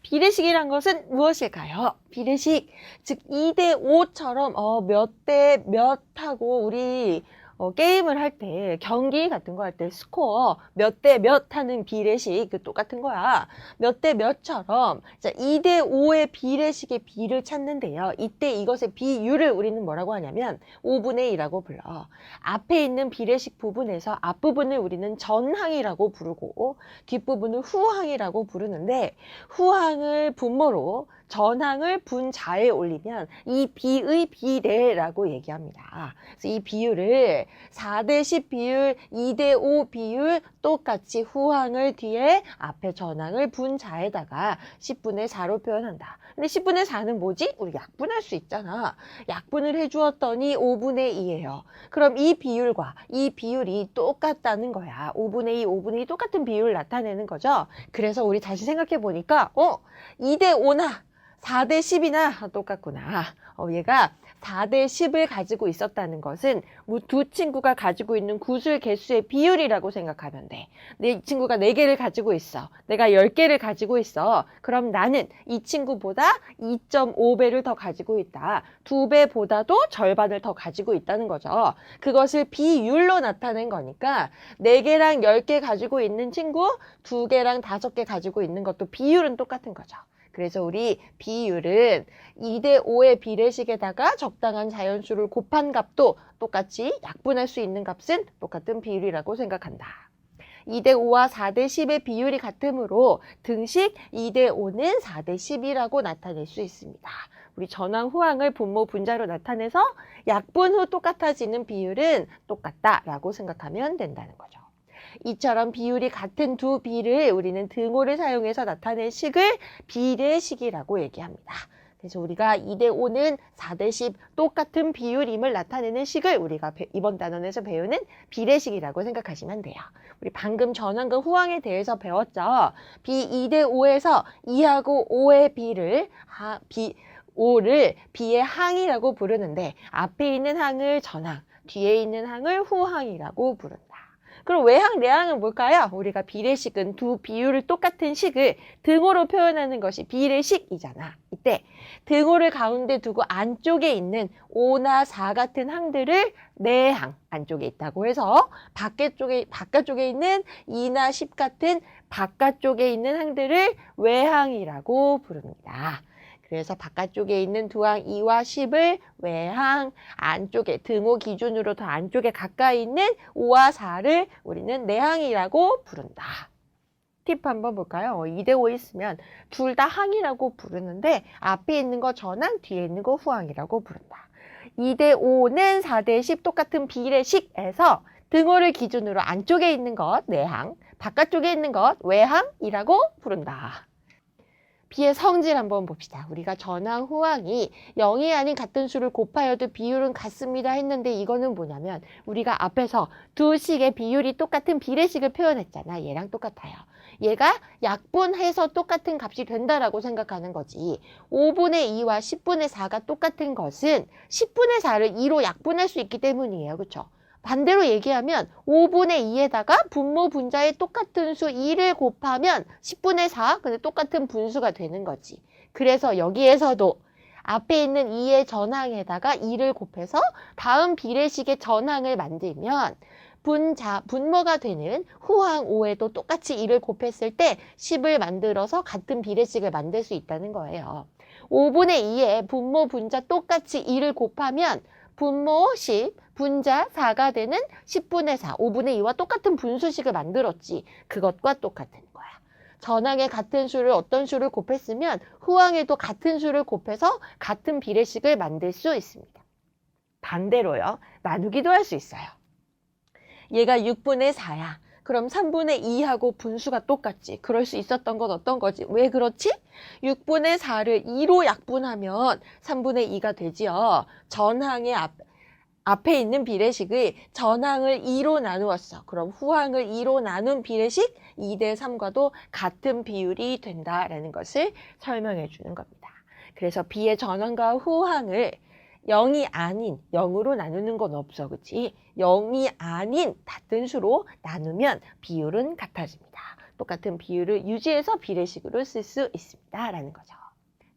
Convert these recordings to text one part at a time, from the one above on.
비례식이란 것은 무엇일까요? 비례식, 즉 2대 5처럼 몇 대 몇 하고 우리 게임을 할 때, 경기 같은 거 할 때 스코어 몇 대 몇 하는 비례식 그 똑같은 거야. 몇 대 몇처럼 자, 2대 5의 비례식의 비를 찾는데요. 이때 이것의 비율을 우리는 뭐라고 하냐면 5분의 2라고 불러. 앞에 있는 비례식 부분에서 앞부분을 우리는 전항이라고 부르고 뒷부분을 후항이라고 부르는데 후항을 분모로 전항을 분자에 올리면 이 비의 비례라고 얘기합니다. 그래서 이 비율을 4대 10 비율, 2대 5 비율 똑같이 후항을 뒤에 앞에 전항을 분자에다가 10분의 4로 표현한다. 근데 10분의 4는 뭐지? 우리 약분할 수 있잖아. 약분을 해주었더니 5분의 2예요. 그럼 이 비율과 이 비율이 똑같다는 거야. 5분의 2, 5분의 2 똑같은 비율을 나타내는 거죠. 그래서 우리 다시 생각해 보니까 2대 5나 4대 10이나 똑같구나. 얘가 4대 10을 가지고 있었다는 것은 두 친구가 가지고 있는 구술 개수의 비율이라고 생각하면 돼. 이 친구가 4개를 가지고 있어. 내가 10개를 가지고 있어. 그럼 나는 이 친구보다 2.5배를 더 가지고 있다. 2배보다도 절반을 더 가지고 있다는 거죠. 그것을 비율로 나타낸 거니까 4개랑 10개 가지고 있는 친구, 2개랑 5개 가지고 있는 것도 비율은 똑같은 거죠. 그래서 우리 비율은 2대 5의 비례식에다가 적당한 자연수를 곱한 값도 똑같이 약분할 수 있는 값은 똑같은 비율이라고 생각한다. 2대 5와 4대 10의 비율이 같으므로 등식 2대 5는 4대 10이라고 나타낼 수 있습니다. 우리 전항, 후항을 분모, 분자로 나타내서 약분 후 똑같아지는 비율은 똑같다라고 생각하면 된다는 거죠. 이처럼 비율이 같은 두 비를 우리는 등호를 사용해서 나타낸 식을 비례식이라고 얘기합니다. 그래서 우리가 2대 5는 4대 10 똑같은 비율임을 나타내는 식을 우리가 이번 단원에서 배우는 비례식이라고 생각하시면 돼요. 우리 방금 전항과 후항에 대해서 배웠죠. 비 2대 5에서 2하고 5의 비를 5를 비의 항이라고 부르는데 앞에 있는 항을 전항, 뒤에 있는 항을 후항이라고 부른다. 그럼 외항, 내항은 뭘까요? 우리가 비례식은 두 비율을 똑같은 식을 등호로 표현하는 것이 비례식이잖아. 이때 등호를 가운데 두고 안쪽에 있는 5나 4 같은 항들을 내항 안쪽에 있다고 해서 바깥쪽에 있는 2나 10 같은 바깥쪽에 있는 항들을 외항이라고 부릅니다. 그래서 바깥쪽에 있는 두항 2와 10을 외항, 안쪽에 등호 기준으로 더 안쪽에 가까이 있는 5와 4를 우리는 내항이라고 부른다. 팁 한번 볼까요? 2대 5 있으면 둘 다 항이라고 부르는데 앞에 있는 거 전항, 뒤에 있는 거 후항이라고 부른다. 2대 5는 4대 10 똑같은 비례식에서 등호를 기준으로 안쪽에 있는 것 내항, 바깥쪽에 있는 것 외항이라고 부른다. 비의 성질 한번 봅시다. 우리가 전항, 후항이 0이 아닌 같은 수를 곱하여도 비율은 같습니다 했는데 이거는 뭐냐면 우리가 앞에서 두 식의 비율이 똑같은 비례식을 표현했잖아. 얘랑 똑같아요. 얘가 약분해서 똑같은 값이 된다라고 생각하는 거지. 5분의 2와 10분의 4가 똑같은 것은 10분의 4를 2로 약분할 수 있기 때문이에요. 그렇죠? 반대로 얘기하면 5분의 2에다가 분모 분자에 똑같은 수 2를 곱하면 10분의 4, 근데 똑같은 분수가 되는 거지. 그래서 여기에서도 앞에 있는 2의 전항에다가 2를 곱해서 다음 비례식의 전항을 만들면 분모가 되는 후항 5에도 똑같이 2를 곱했을 때 10을 만들어서 같은 비례식을 만들 수 있다는 거예요. 5분의 2에 분모 분자 똑같이 2를 곱하면 분모 10, 분자 4가 되는 10분의 4, 5분의 2와 똑같은 분수식을 만들었지. 그것과 똑같은 거야. 전항에 같은 수를 어떤 수를 곱했으면 후항에도 같은 수를 곱해서 같은 비례식을 만들 수 있습니다. 반대로요. 나누기도 할 수 있어요. 얘가 6분의 4야. 그럼 3분의 2하고 분수가 똑같지. 그럴 수 있었던 건 어떤 거지? 왜 그렇지? 6분의 4를 2로 약분하면 3분의 2가 되지요. 전항의 앞에 있는 비례식의 전항을 2로 나누었어. 그럼 후항을 2로 나눈 비례식 2대 3과도 같은 비율이 된다라는 것을 설명해 주는 겁니다. 그래서 B의 전항과 후항을 0이 아닌 0으로 나누는 건 없어. 그치? 0이 아닌 같은 수로 나누면 비율은 같아집니다. 똑같은 비율을 유지해서 비례식으로 쓸 수 있습니다. 라는 거죠.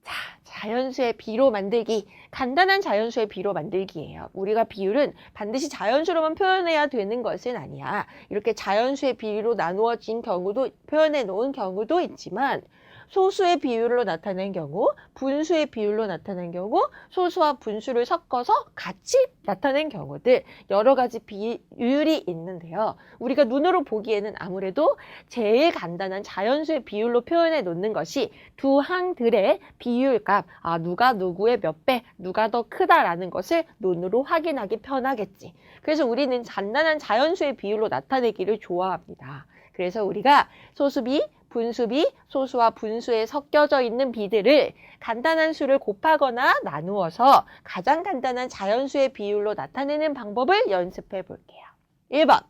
자, 자연수의 비로 만들기. 간단한 자연수의 비로 만들기예요. 우리가 비율은 반드시 자연수로만 표현해야 되는 것은 아니야. 이렇게 자연수의 비로 나누어진 경우도, 표현해 놓은 경우도 있지만 소수의 비율로 나타낸 경우, 분수의 비율로 나타낸 경우, 소수와 분수를 섞어서 같이 나타낸 경우들 여러 가지 비율이 있는데요. 우리가 눈으로 보기에는 아무래도 제일 간단한 자연수의 비율로 표현해 놓는 것이 두 항들의 비율값, 누가 누구의 몇 배, 누가 더 크다라는 것을 눈으로 확인하기 편하겠지. 그래서 우리는 간단한 자연수의 비율로 나타내기를 좋아합니다. 그래서 우리가 소수비, 분수비, 소수와 분수에 섞여져 있는 비들을 간단한 수를 곱하거나 나누어서 가장 간단한 자연수의 비율로 나타내는 방법을 연습해 볼게요. 1번,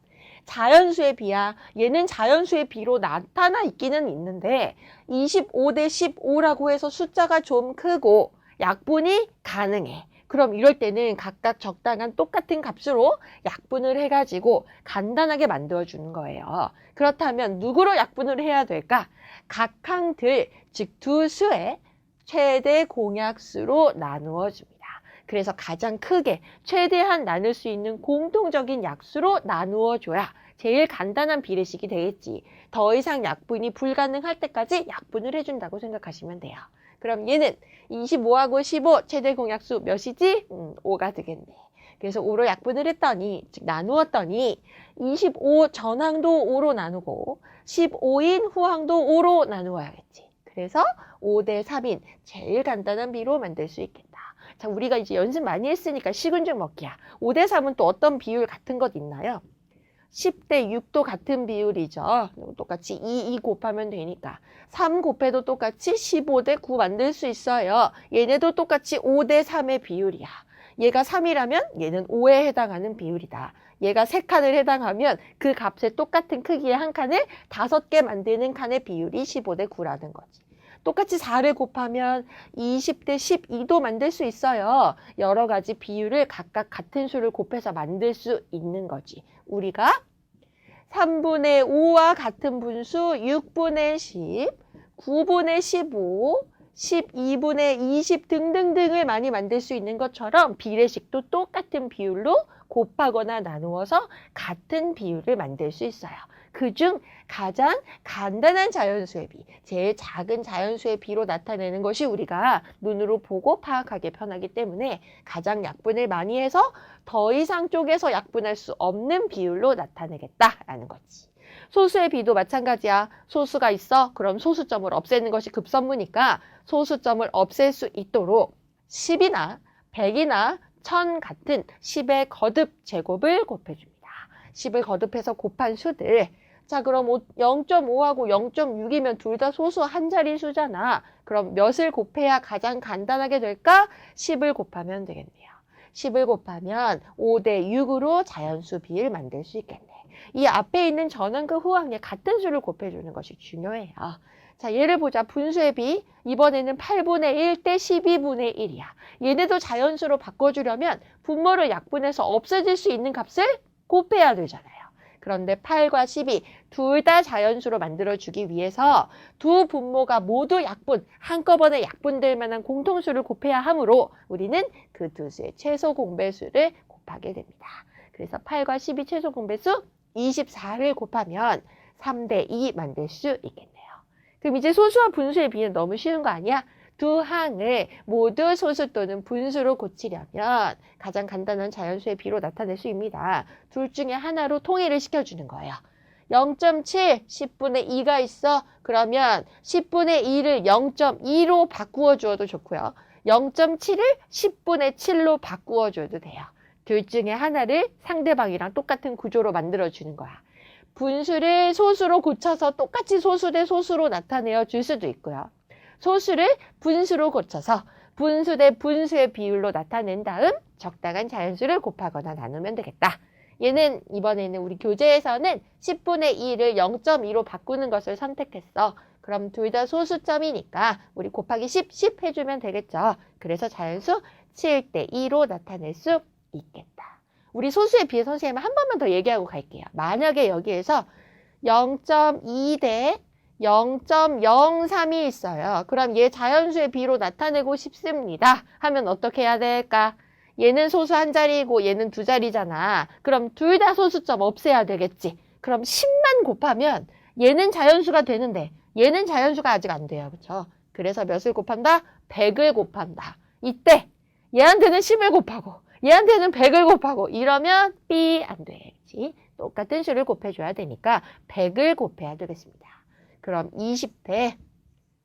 자연수의 비야. 얘는 자연수의 비로 나타나 있기는 있는데 25대 15라고 해서 숫자가 좀 크고 약분이 가능해. 그럼 이럴 때는 각각 적당한 똑같은 값으로 약분을 해가지고 간단하게 만들어주는 거예요. 그렇다면 누구로 약분을 해야 될까? 각 항들, 즉 두 수의 최대 공약수로 나누어 줍니다. 그래서 가장 크게 최대한 나눌 수 있는 공통적인 약수로 나누어 줘야 제일 간단한 비례식이 되겠지. 더 이상 약분이 불가능할 때까지 약분을 해준다고 생각하시면 돼요. 그럼 얘는 25하고 15 최대 공약수 몇이지? 5가 되겠네. 그래서 5로 약분을 했더니, 즉 나누었더니 25 전항도 5로 나누고 15인 후항도 5로 나누어야겠지. 그래서 5대 3인 제일 간단한 비로 만들 수 있겠다. 자, 우리가 이제 연습 많이 했으니까 식은 죽 먹기야. 5대 3은 또 어떤 비율 같은 것 있나요? 10대 6도 같은 비율이죠. 똑같이 2 곱하면 되니까 3 곱해도 똑같이 15대 9 만들 수 있어요. 얘네도 똑같이 5대 3의 비율이야. 얘가 3이라면 얘는 5에 해당하는 비율이다. 얘가 3칸을 해당하면 그 값에 똑같은 크기의 한 칸을 5개 만드는 칸의 비율이 15대 9라는 거지. 똑같이 4를 곱하면 20대 12도 만들 수 있어요. 여러 가지 비율을 각각 같은 수를 곱해서 만들 수 있는 거지. 우리가 3분의 5와 같은 분수 6분의 10, 9분의 15, 12분의 20 등등등을 많이 만들 수 있는 것처럼 비례식도 똑같은 비율로 곱하거나 나누어서 같은 비율을 만들 수 있어요. 그중 가장 간단한 자연수의 비, 제일 작은 자연수의 비로 나타내는 것이 우리가 눈으로 보고 파악하기 편하기 때문에 가장 약분을 많이 해서 더 이상 쪼개서 약분할 수 없는 비율로 나타내겠다라는 거지. 소수의 비도 마찬가지야. 소수가 있어? 그럼 소수점을 없애는 것이 급선무니까 소수점을 없앨 수 있도록 10이나 100이나 1000 같은 10의 거듭 제곱을 곱해줍니다. 10을 거듭해서 곱한 수들. 자, 그럼 0.5하고 0.6이면 둘 다 소수 한 자리 수잖아. 그럼 몇을 곱해야 가장 간단하게 될까? 10을 곱하면 되겠네요. 10을 곱하면 5대 6으로 자연수 비를 만들 수 있겠네. 이 앞에 있는 전항과 후항에 같은 수를 곱해주는 것이 중요해요. 자, 예를 보자. 분수의 비. 이번에는 8분의 1 대 12분의 1이야. 얘네도 자연수로 바꿔주려면 분모를 약분해서 없어질 수 있는 값을 곱해야 되잖아요. 그런데 8과 12 둘 다 자연수로 만들어주기 위해서 두 분모가 모두 약분, 한꺼번에 약분될 만한 공통수를 곱해야 하므로 우리는 그 두 수의 최소 공배수를 곱하게 됩니다. 그래서 8과 12 최소 공배수 24를 곱하면 3대 2 만들 수 있겠네요. 그럼 이제 소수와 분수의 비는 너무 쉬운 거 아니야? 두 항을 모두 소수 또는 분수로 고치려면 가장 간단한 자연수의 비로 나타낼 수 있습니다. 둘 중에 하나로 통일을 시켜주는 거예요. 0.7, 10분의 2가 있어. 그러면 10분의 2를 0.2로 바꾸어 주어도 좋고요. 0.7을 10분의 7로 바꾸어 줘도 돼요. 둘 중에 하나를 상대방이랑 똑같은 구조로 만들어주는 거야. 분수를 소수로 고쳐서 똑같이 소수 대 소수로 나타내어 줄 수도 있고요. 소수를 분수로 고쳐서 분수 대 분수의 비율로 나타낸 다음 적당한 자연수를 곱하거나 나누면 되겠다. 얘는 이번에는 우리 교재에서는 10분의 2를 0.2로 바꾸는 것을 선택했어. 그럼 둘 다 소수점이니까 우리 곱하기 10 해주면 되겠죠. 그래서 자연수 7대 2로 나타낼 수 있겠다. 우리 소수에 비해 선생님 한 번만 더 얘기하고 갈게요. 만약에 여기에서 0.2 대 0.03이 있어요. 그럼 얘 자연수의 B로 나타내고 싶습니다. 하면 어떻게 해야 될까? 얘는 소수 한 자리이고 얘는 두 자리잖아. 그럼 둘 다 소수점 없애야 되겠지. 그럼 10만 곱하면 얘는 자연수가 되는데 얘는 자연수가 아직 안 돼요. 그렇죠? 그래서 몇을 곱한다? 100을 곱한다. 이때 얘한테는 10을 곱하고 얘한테는 100을 곱하고 이러면 B 안 되지. 똑같은 수를 곱해줘야 되니까 100을 곱해야 되겠습니다. 그럼 20대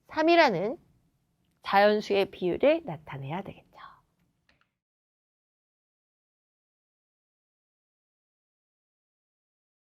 3이라는 자연수의 비율을 나타내야 되겠다.